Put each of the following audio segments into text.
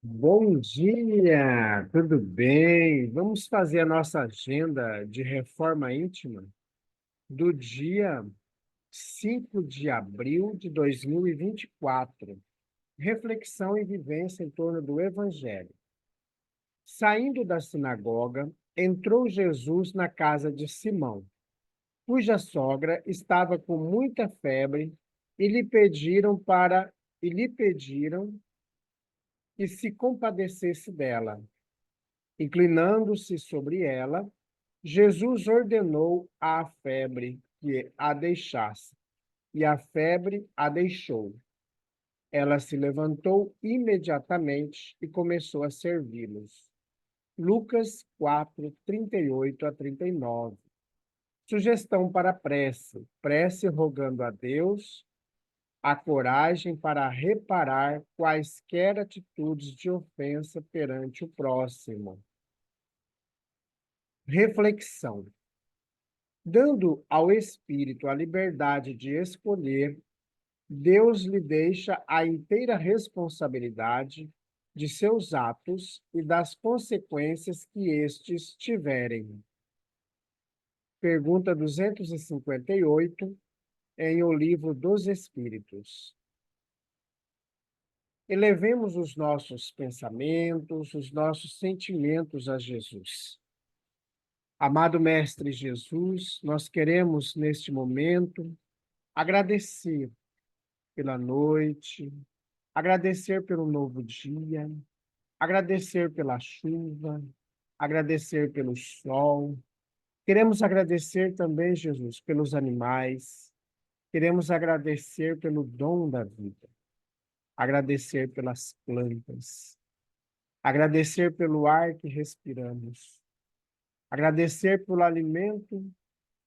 Bom dia, tudo bem? Vamos fazer a nossa agenda de reforma íntima do dia 5 de abril de 2024. Reflexão e vivência em torno do Evangelho. Saindo da sinagoga, entrou Jesus na casa de Simão, cuja sogra estava com muita febre, e lhe pediram para e lhe pediram que se compadecesse dela. Inclinando-se sobre ela, Jesus ordenou à febre que a deixasse, e a febre a deixou. Ela se levantou imediatamente e começou a servi-los. Lucas 4, 38 a 39. Sugestão para a prece. Prece rogando a Deus a coragem para reparar quaisquer atitudes de ofensa perante o próximo. Reflexão. Dando ao espírito a liberdade de escolher, Deus lhe deixa a inteira responsabilidade de seus atos e das consequências que estes tiverem. Pergunta 258, em O Livro dos Espíritos. Elevemos os nossos pensamentos, os nossos sentimentos a Jesus. Amado Mestre Jesus, nós queremos, neste momento, agradecer pela noite, agradecer pelo novo dia, agradecer pela chuva, agradecer pelo sol. Queremos agradecer também, Jesus, pelos animais. Queremos agradecer pelo dom da vida, agradecer pelas plantas, agradecer pelo ar que respiramos, agradecer pelo alimento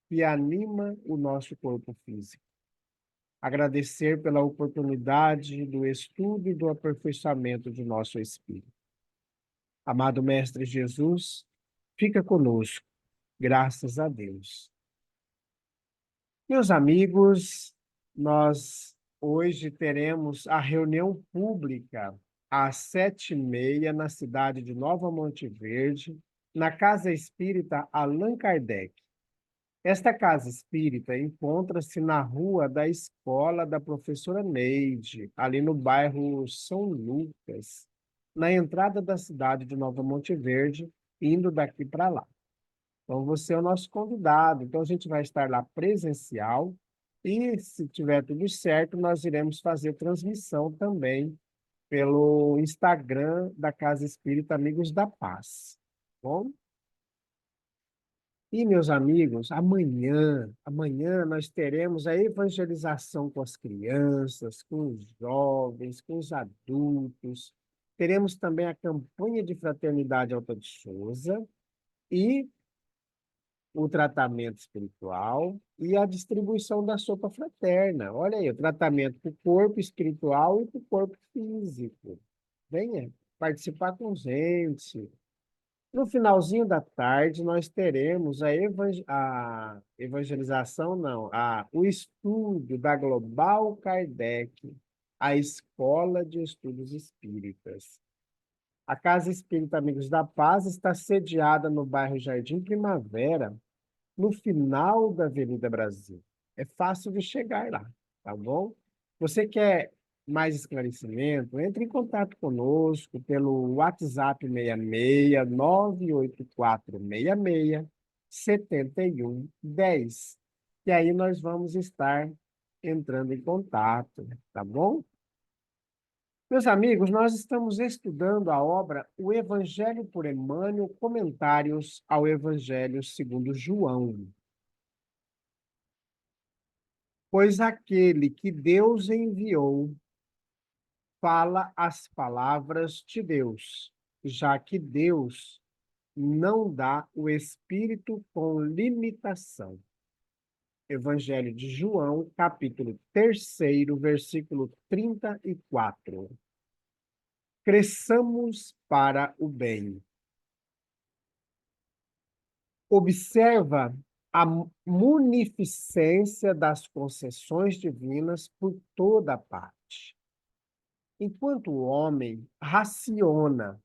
que anima o nosso corpo físico. Agradecer pela oportunidade do estudo e do aperfeiçoamento de nosso espírito. Amado Mestre Jesus, fica conosco, graças a Deus. Meus amigos, nós hoje teremos a reunião pública às 7h30 na cidade de Nova Monte Verde, na Casa Espírita Allan Kardec. Esta casa espírita encontra-se na rua da escola da professora Neide, ali no bairro São Lucas, na entrada da cidade de Nova Monte Verde, indo daqui para lá. Então, você é o nosso convidado. Então, a gente vai estar lá presencial e, se tiver tudo certo, nós iremos fazer transmissão também pelo Instagram da Casa Espírita Amigos da Paz. Tá bom? E, meus amigos, amanhã nós teremos a evangelização com as crianças, com os jovens, com os adultos. Teremos também a campanha de fraternidade Alta de Souza e o tratamento espiritual e a distribuição da sopa fraterna. Olha aí, o tratamento para o corpo espiritual e para o corpo físico. Venha participar com gente. No finalzinho da tarde, nós teremos a evangelização, não, o estudo da Global Kardec, a Escola de Estudos Espíritas. A Casa Espírita Amigos da Paz está sediada no bairro Jardim Primavera, no final da Avenida Brasil. É fácil de chegar lá, tá bom? Você quer mais esclarecimento? Entre em contato conosco pelo WhatsApp 66 98466 7110. E aí nós vamos estar entrando em contato, tá bom? Meus amigos, nós estamos estudando a obra O Evangelho por Emmanuel, Comentários ao Evangelho segundo João. Pois aquele que Deus enviou fala as palavras de Deus, já que Deus não dá o Espírito com limitação. Evangelho de João, capítulo 3, versículo 34. Cresçamos para o bem. Observa a munificência das concessões divinas por toda parte. enquanto o homem raciona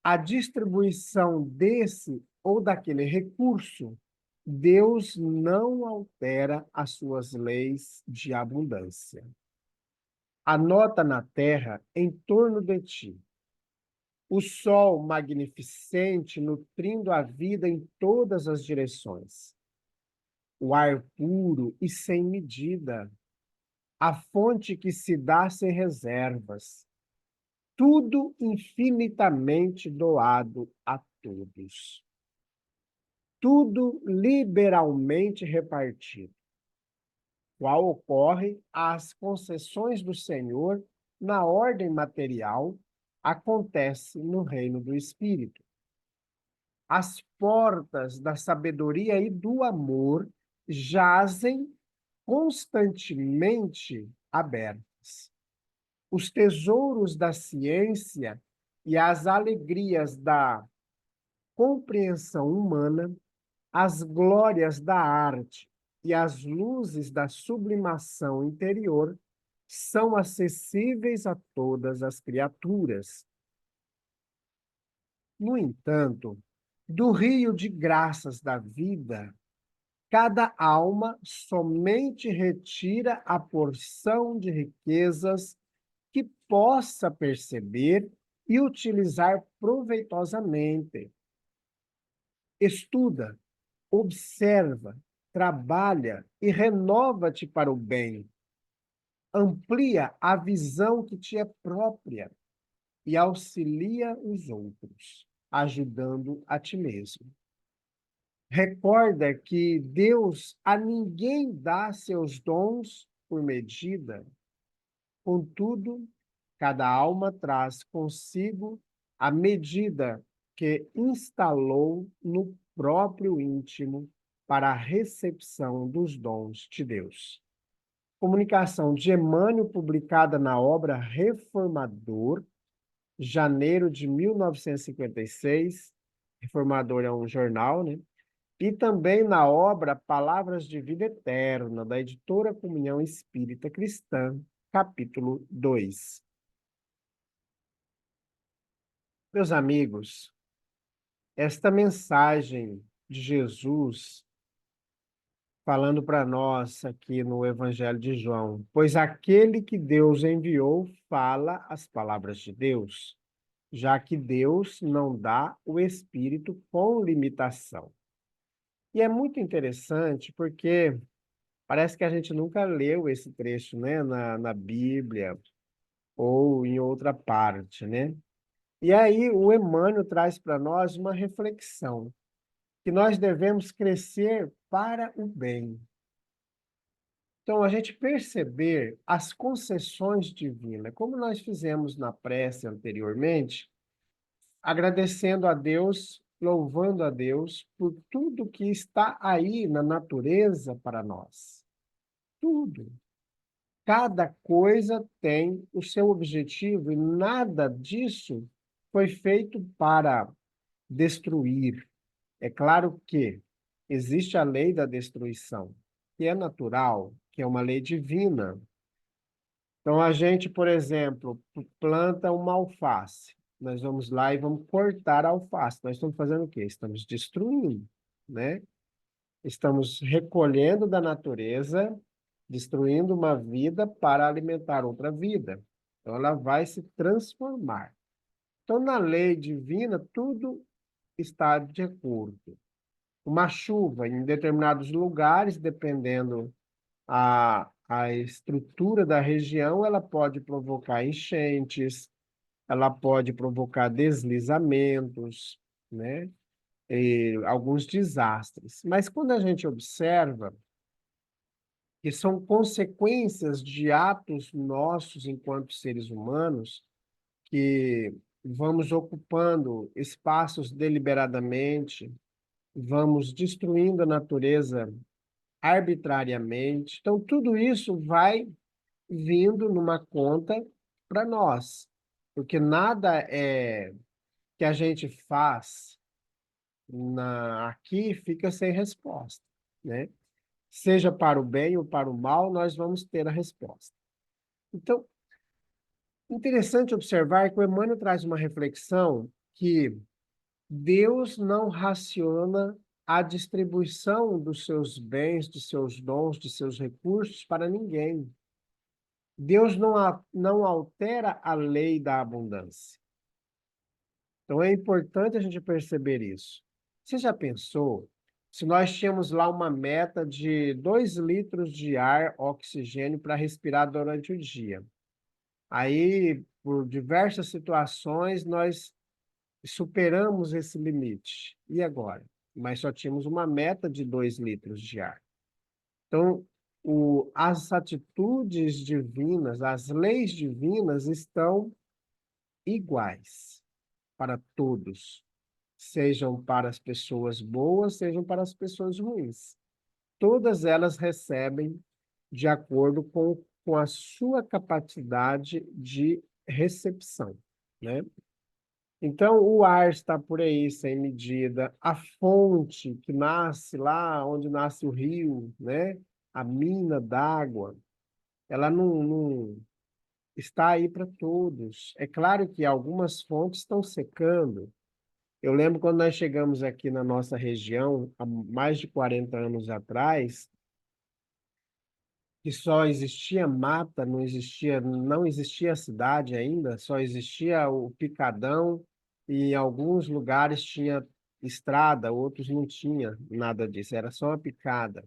a distribuição desse ou daquele recurso, Deus não altera as suas leis de abundância. Anota na terra em torno de ti o sol magnificente nutrindo a vida em todas as direções, o ar puro e sem medida, a fonte que se dá sem reservas, tudo infinitamente doado a todos, tudo liberalmente repartido, qual ocorre às concessões do Senhor na ordem material, acontece no reino do Espírito. As portas da sabedoria e do amor jazem constantemente abertas. Os tesouros da ciência e as alegrias da compreensão humana, as glórias da arte e as luzes da sublimação interior são acessíveis a todas as criaturas. No entanto, do rio de graças da vida, cada alma somente retira a porção de riquezas que possa perceber e utilizar proveitosamente. Estuda, observa, trabalha e renova-te para o bem. Amplia a visão que te é própria e auxilia os outros, ajudando a ti mesmo. Recorda que Deus a ninguém dá seus dons por medida. Contudo, cada alma traz consigo a medida que instalou no próprio íntimo para a recepção dos dons de Deus. Comunicação de Emmanuel, publicada na obra Reformador, janeiro de 1956. Reformador é um jornal, né? E também na obra Palavras de Vida Eterna, da editora Comunhão Espírita Cristã, capítulo 2. Meus amigos, esta mensagem de Jesus falando para nós aqui no Evangelho de João, pois aquele que Deus enviou fala as palavras de Deus, já que Deus não dá o Espírito com limitação. E é muito interessante porque parece que a gente nunca leu esse trecho, né, na Bíblia ou em outra parte, né? E aí o Emmanuel traz para nós uma reflexão, que nós devemos crescer para o bem. Então, a gente perceber as concessões divinas, como nós fizemos na prece anteriormente, agradecendo a Deus, louvando a Deus por tudo que está aí na natureza para nós. Tudo. Cada coisa tem o seu objetivo e nada disso foi feito para destruir. É claro que existe a lei da destruição, que é natural, que é uma lei divina. Então, a gente, por exemplo, planta uma alface. Nós vamos lá e vamos cortar a alface. Nós estamos fazendo o quê? Estamos destruindo, né? Estamos recolhendo da natureza, destruindo uma vida para alimentar outra vida. Então, ela vai se transformar. Então, na lei divina, tudo está de acordo. Uma chuva em determinados lugares, dependendo a estrutura da região, ela pode provocar enchentes, ela pode provocar deslizamentos, né? E alguns desastres. Mas quando a gente observa que são consequências de atos nossos enquanto seres humanos, que vamos ocupando espaços deliberadamente, vamos destruindo a natureza arbitrariamente. Então, tudo isso vai vindo numa conta para nós, porque nada é que a gente faz aqui fica sem resposta, né? Seja para o bem ou para o mal, nós vamos ter a resposta. Então, Interessante observar que o Emmanuel traz uma reflexão que Deus não raciona a distribuição dos seus bens, de seus dons, de seus recursos para ninguém. Deus não altera a lei da abundância. Então é importante a gente perceber isso. Você já pensou se nós tínhamos lá uma meta de 2 litros de ar, oxigênio para respirar durante o dia? Aí, por diversas situações, nós superamos esse limite. E agora? Mas só tínhamos uma meta de 2 litros de ar. Então, as atitudes divinas, as leis divinas estão iguais para todos, sejam para as pessoas boas, sejam para as pessoas ruins. Todas elas recebem de acordo com a sua capacidade de recepção, né? Então, o ar está por aí sem medida, a fonte que nasce lá onde nasce o rio, né? A mina d'água, ela não está aí para todos. É claro que algumas fontes estão secando. Eu lembro quando nós chegamos aqui na nossa região, há mais de 40 anos atrás, que só existia mata, não existia cidade ainda, só existia o picadão e em alguns lugares tinha estrada, outros não tinha nada disso, era só uma picada.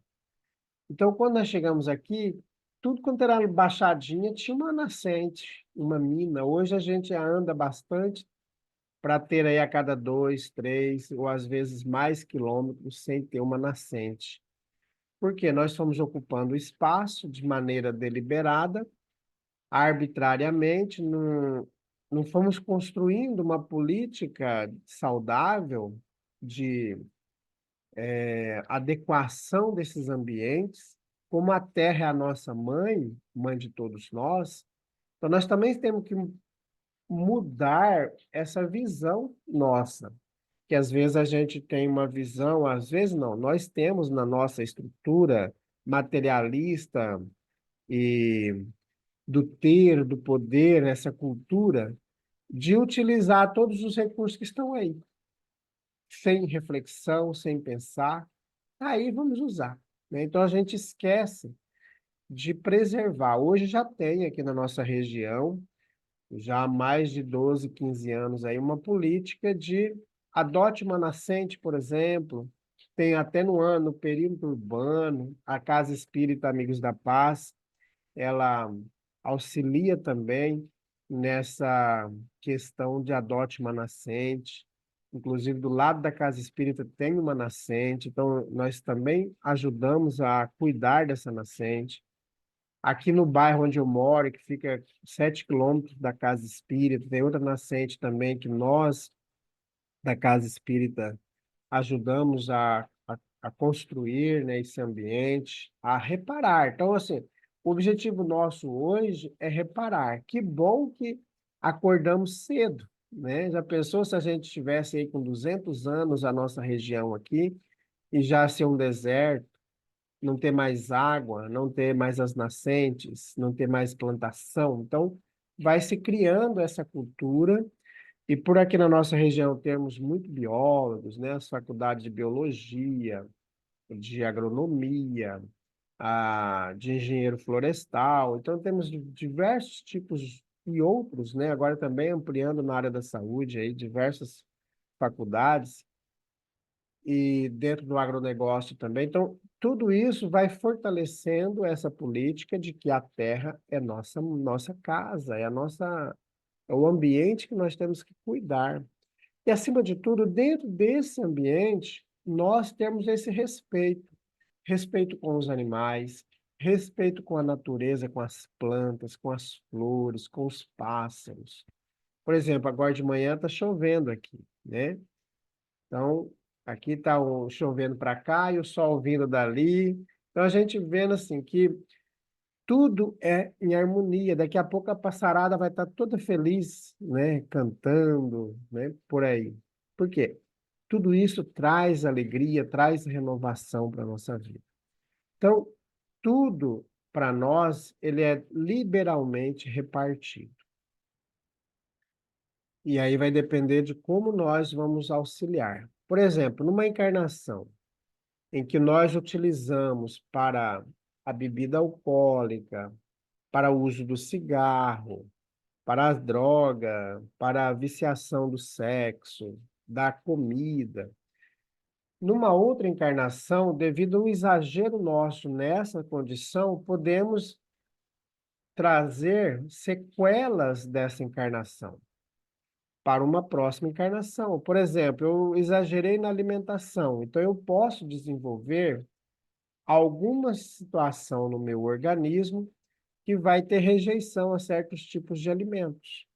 Então, quando nós chegamos aqui, tudo quanto era baixadinha tinha uma nascente, uma mina. Hoje a gente anda bastante para ter aí a cada 2, 3 ou às vezes mais quilômetros sem ter uma nascente. Porque nós fomos ocupando o espaço de maneira deliberada, arbitrariamente, não fomos construindo uma política saudável de adequação desses ambientes. Como a terra é a nossa mãe, mãe de todos nós, então nós também temos que mudar essa visão nossa, que às vezes a gente tem uma visão, às vezes não, nós temos na nossa estrutura materialista e do ter, do poder, essa cultura de utilizar todos os recursos que estão aí, sem reflexão, sem pensar, aí vamos usar, né? Então a gente esquece de preservar. Hoje já tem aqui na nossa região, já há mais de 12, 15 anos aí, uma política de adote uma nascente, por exemplo, tem até no ano, período urbano, a Casa Espírita Amigos da Paz, ela auxilia também nessa questão de adote uma nascente. Inclusive, do lado da Casa Espírita tem uma nascente, então nós também ajudamos a cuidar dessa nascente. Aqui no bairro onde eu moro, que fica 7 quilômetros da Casa Espírita, tem outra nascente também que nós, da Casa Espírita, ajudamos a construir, né, esse ambiente, a reparar. Então, assim, o objetivo nosso hoje é reparar. Que bom que acordamos cedo, né? Já pensou se a gente estivesse aí com 200 anos a nossa região aqui e já ser um deserto, não ter mais água, não ter mais as nascentes, não ter mais plantação. Então, vai se criando essa cultura e por aqui na nossa região temos muitos biólogos, né? As faculdades de biologia, de agronomia, de engenheiro florestal. Então, temos diversos tipos e outros, né? Agora também ampliando na área da saúde, aí, diversas faculdades e dentro do agronegócio também. Então, tudo isso vai fortalecendo essa política de que a terra é nossa casa, é o ambiente que nós temos que cuidar. E, acima de tudo, dentro desse ambiente, nós temos esse respeito. Respeito com os animais, respeito com a natureza, com as plantas, com as flores, com os pássaros. Por exemplo, agora de manhã está chovendo aqui, né? Então, aqui está chovendo para cá e o sol vindo dali. Então, a gente vendo assim que tudo é em harmonia. Daqui a pouco a passarada vai estar toda feliz, né? Cantando, né? Por aí. Por quê? Tudo isso traz alegria, traz renovação para a nossa vida. Então, tudo para nós, ele é liberalmente repartido. E aí vai depender de como nós vamos auxiliar. Por exemplo, numa encarnação em que nós utilizamos para a bebida alcoólica, para o uso do cigarro, para a droga, para a viciação do sexo, da comida. Numa outra encarnação, devido a um exagero nosso nessa condição, podemos trazer sequelas dessa encarnação para uma próxima encarnação. Por exemplo, eu exagerei na alimentação, então eu posso desenvolver alguma situação no meu organismo que vai ter rejeição a certos tipos de alimentos.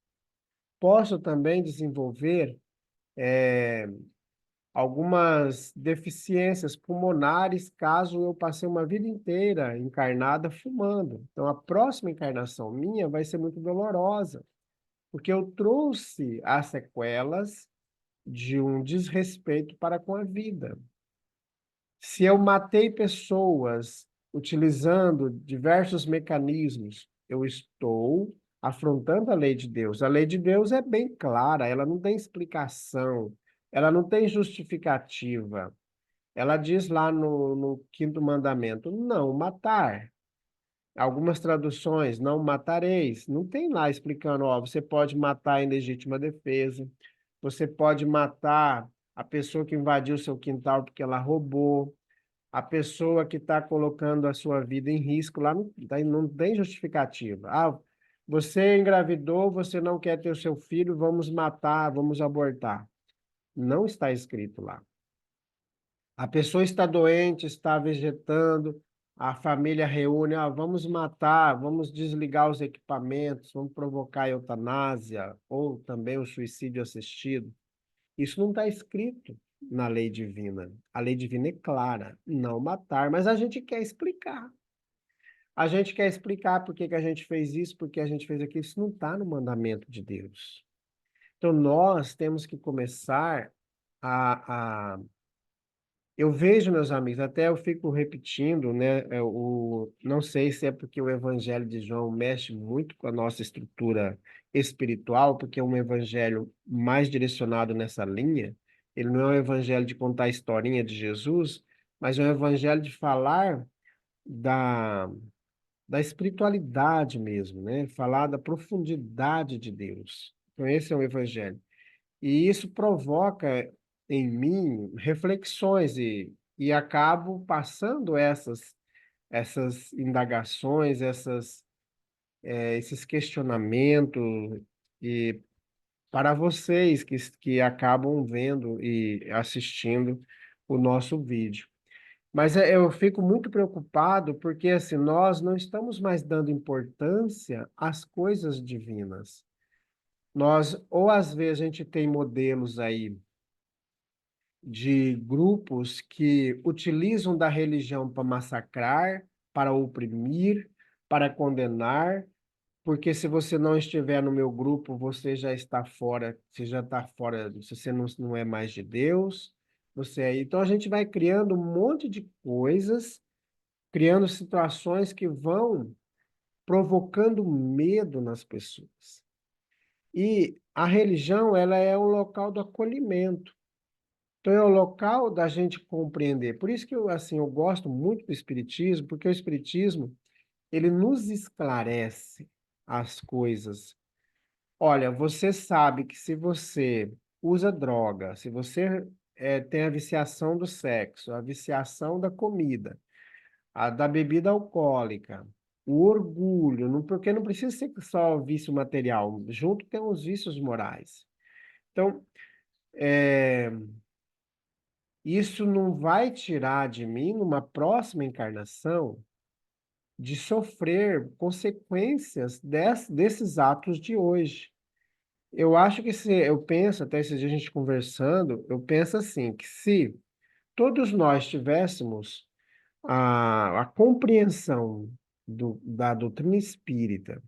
Posso também desenvolver algumas deficiências pulmonares caso eu passei uma vida inteira encarnada fumando. Então, a próxima encarnação minha vai ser muito dolorosa, porque eu trouxe as sequelas de um desrespeito para com a vida. Se eu matei pessoas utilizando diversos mecanismos, eu estou afrontando a lei de Deus. A lei de Deus é bem clara, ela não tem explicação, ela não tem justificativa. Ela diz lá no quinto mandamento, não matar. Algumas traduções, não matareis. Não tem lá explicando, ó, você pode matar em legítima defesa, você pode matar a pessoa que invadiu o seu quintal porque ela roubou, a pessoa que está colocando a sua vida em risco, lá não tem justificativa. Ah, você engravidou, você não quer ter o seu filho, vamos matar, vamos abortar. Não está escrito lá. A pessoa está doente, está vegetando, a família reúne, ah, vamos matar, vamos desligar os equipamentos, vamos provocar a eutanásia ou também o suicídio assistido. Isso não está escrito na lei divina. A lei divina é clara, não matar, mas a gente quer explicar. A gente quer explicar por que que a gente fez isso, por que a gente fez aquilo. Isso não está no mandamento de Deus. Então, nós temos que começar a eu vejo, meus amigos, até eu fico repetindo, né? Não sei se é porque o Evangelho de João mexe muito com a nossa estrutura espiritual, porque é um evangelho mais direcionado nessa linha. Ele não é um evangelho de contar a historinha de Jesus, mas é um evangelho de falar da, da espiritualidade mesmo, né? Falar da profundidade de Deus. Então, esse é o evangelho. E isso provoca em mim reflexões e acabo passando essas indagações, esses questionamentos e para vocês que acabam vendo e assistindo o nosso vídeo. Mas eu fico muito preocupado porque assim, nós não estamos mais dando importância às coisas divinas. Ou às vezes a gente tem modelos aí de grupos que utilizam da religião para massacrar, para oprimir, para condenar, porque se você não estiver no meu grupo, você já está fora, você já está fora, você não é mais de Deus, você é. Então a gente vai criando um monte de coisas, criando situações que vão provocando medo nas pessoas. E a religião, ela é um local do acolhimento. Então, é o local da gente compreender. Por isso que eu gosto muito do Espiritismo, porque o Espiritismo, ele nos esclarece as coisas. Olha, você sabe que se você usa droga, se você tem a viciação do sexo, a viciação da comida, a da bebida alcoólica, o orgulho, porque não precisa ser só vício material, junto tem os vícios morais. Então, é, isso não vai tirar de mim, numa próxima encarnação, de sofrer consequências desses atos de hoje. Eu acho que se eu penso, até esses dias a gente conversando, eu penso assim, que se todos nós tivéssemos a compreensão da doutrina espírita,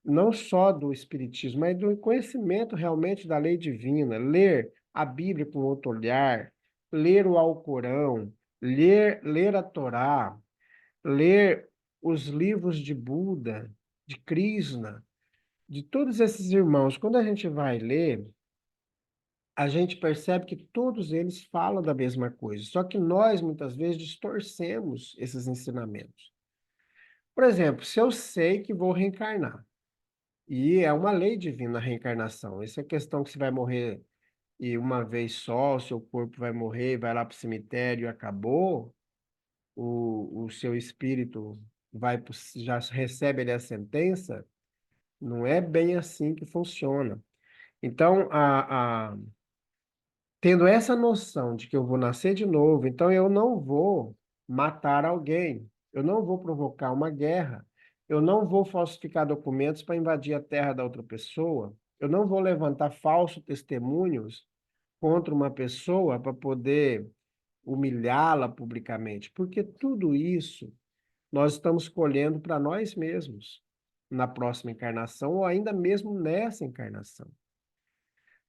não só do espiritismo, mas do conhecimento realmente da lei divina, ler a Bíblia com outro olhar, ler o Alcorão, ler a Torá, ler os livros de Buda, de Krishna, de todos esses irmãos, quando a gente vai ler, a gente percebe que todos eles falam da mesma coisa, só que nós, muitas vezes, distorcemos esses ensinamentos. Por exemplo, se eu sei que vou reencarnar, e é uma lei divina a reencarnação, essa questão que você vai morrer e uma vez só, o seu corpo vai morrer, vai lá para o cemitério e acabou, o seu espírito já recebe ali a sentença, não é bem assim que funciona. Então, tendo essa noção de que eu vou nascer de novo, então eu não vou matar alguém, eu não vou provocar uma guerra, eu não vou falsificar documentos para invadir a terra da outra pessoa, eu não vou levantar falsos testemunhos contra uma pessoa para poder humilhá-la publicamente, porque tudo isso nós estamos colhendo para nós mesmos na próxima encarnação ou ainda mesmo nessa encarnação.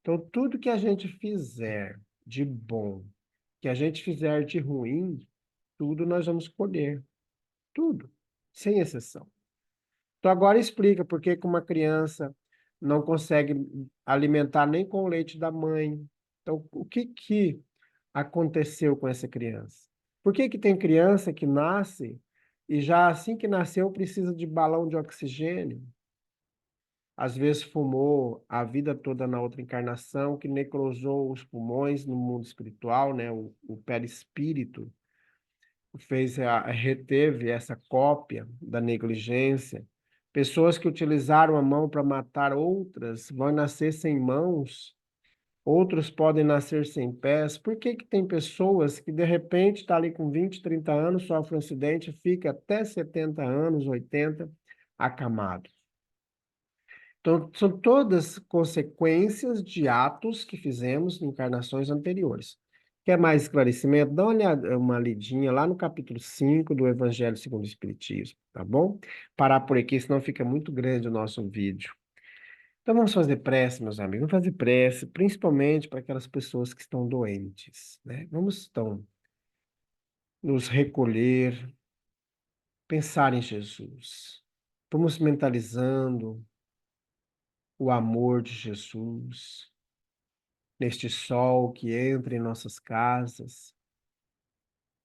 Então, tudo que a gente fizer de bom, que a gente fizer de ruim, tudo nós vamos colher. Tudo, sem exceção. Então, agora explica por que que uma criança não consegue alimentar nem com o leite da mãe. Então, o que que aconteceu com essa criança? Por que que tem criança que nasce e já assim que nasceu precisa de balão de oxigênio? Às vezes fumou a vida toda na outra encarnação, que necrosou os pulmões no mundo espiritual, né? O perispírito reteve essa cópia da negligência. Pessoas que utilizaram a mão para matar outras vão nascer sem mãos, outros podem nascer sem pés. Por que que tem pessoas que de repente está ali com 20, 30 anos, sofre um acidente, fica até 70 anos, 80, acamado? Então, são todas consequências de atos que fizemos em encarnações anteriores. Quer mais esclarecimento? Dá uma olhada, uma lidinha lá no capítulo 5 do Evangelho segundo o Espiritismo, tá bom? Parar por aqui, senão fica muito grande o nosso vídeo. Então, vamos fazer prece, meus amigos. Vamos fazer prece, principalmente para aquelas pessoas que estão doentes, né? Vamos, então, nos recolher, pensar em Jesus. Vamos mentalizando o amor de Jesus neste sol que entra em nossas casas,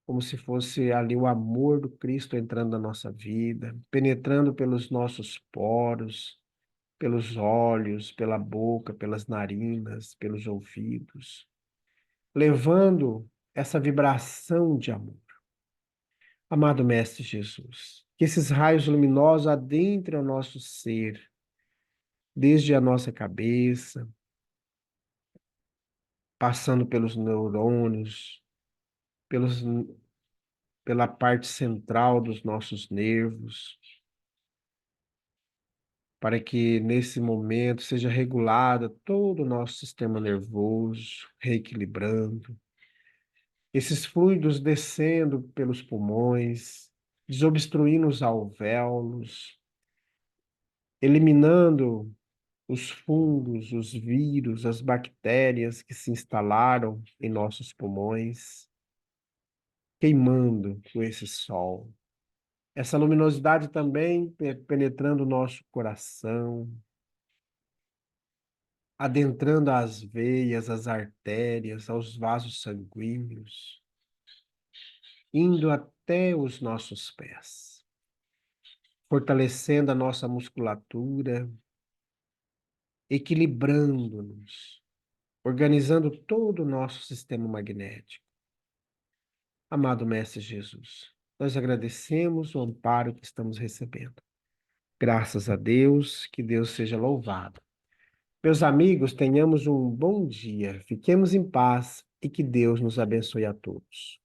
como se fosse ali o amor do Cristo entrando na nossa vida, penetrando pelos nossos poros, pelos olhos, pela boca, pelas narinas, pelos ouvidos, levando essa vibração de amor. Amado Mestre Jesus, que esses raios luminosos adentrem o nosso ser, desde a nossa cabeça, passando pelos neurônios, pelos pela parte central dos nossos nervos, para que nesse momento seja regulado todo o nosso sistema nervoso, reequilibrando, esses fluidos descendo pelos pulmões, desobstruindo os alvéolos, eliminando os fungos, os vírus, as bactérias que se instalaram em nossos pulmões, queimando com esse sol. Essa luminosidade também penetrando o nosso coração, adentrando as veias, as artérias, aos vasos sanguíneos, indo até os nossos pés, fortalecendo a nossa musculatura, equilibrando-nos, organizando todo o nosso sistema magnético. Amado Mestre Jesus, nós agradecemos o amparo que estamos recebendo. Graças a Deus, que Deus seja louvado. Meus amigos, tenhamos um bom dia, fiquemos em paz e que Deus nos abençoe a todos.